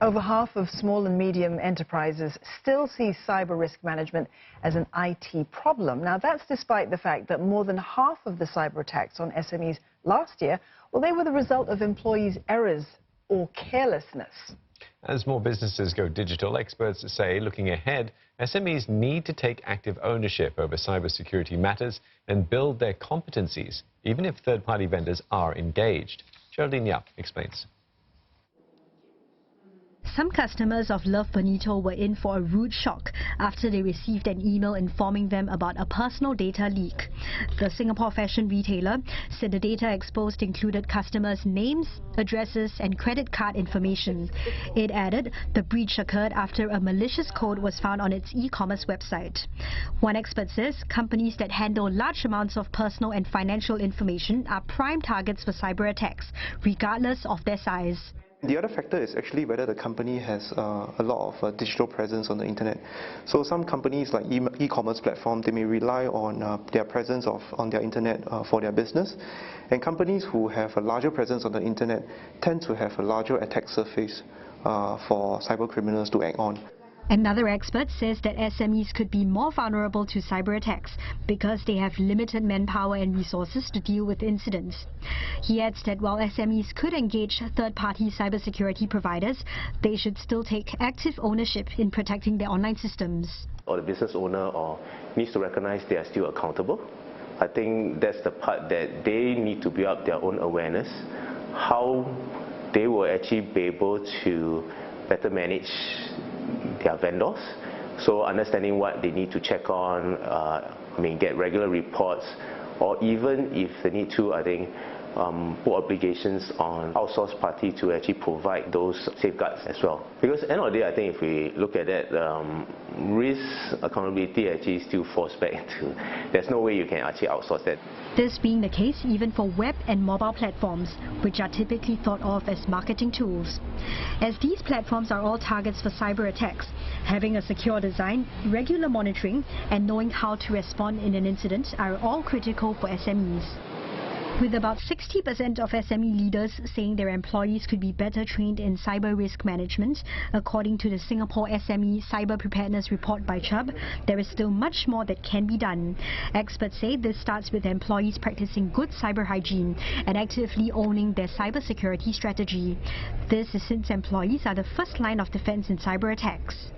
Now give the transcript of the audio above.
Over half of small and medium enterprises still see cyber risk management as an IT problem. Now, that's despite the fact that more than half of the cyber attacks on SMEs last year, well, they were the result of employees' errors or carelessness. As more businesses go digital, experts say, looking ahead, SMEs need to take active ownership over cybersecurity matters and build their competencies, even if third-party vendors are engaged. Geraldine Yap explains. Some customers of Love Bonito were in for a rude shock after they received an email informing them about a personal data leak. The Singapore fashion retailer said the data exposed included customers' names, addresses and credit card information. It added the breach occurred after a malicious code was found on its e-commerce website. One expert says companies that handle large amounts of personal and financial information are prime targets for cyber attacks, regardless of their size. The other factor is actually whether the company has a lot of digital presence on the internet. So some companies like e-commerce platforms, they may rely on their presence on their internet for their business. And companies who have a larger presence on the internet tend to have a larger attack surface for cyber criminals to act on. Another expert says that SMEs could be more vulnerable to cyber attacks because they have limited manpower and resources to deal with incidents. He adds that while SMEs could engage third-party cybersecurity providers, they should still take active ownership in protecting their online systems. Or the business owner needs to recognize they are still accountable. I think that's the part that they need to build up their own awareness, how they will actually be able to better manage their vendors. So understanding what they need to check on, get regular reports, or even if they need to, I think, put obligations on outsourced party to actually provide those safeguards as well. Because at the end of the day, I think if we look at that, risk accountability actually still falls back into, there's no way you can actually outsource that. This being the case even for web and mobile platforms, which are typically thought of as marketing tools. As these platforms are all targets for cyber attacks, having a secure design, regular monitoring, and knowing how to respond in an incident are all critical for SMEs. With about 60% of SME leaders saying their employees could be better trained in cyber risk management, according to the Singapore SME Cyber Preparedness Report by Chubb, there is still much more that can be done. Experts say this starts with employees practicing good cyber hygiene and actively owning their cybersecurity strategy. This is since employees are the first line of defense in cyber attacks.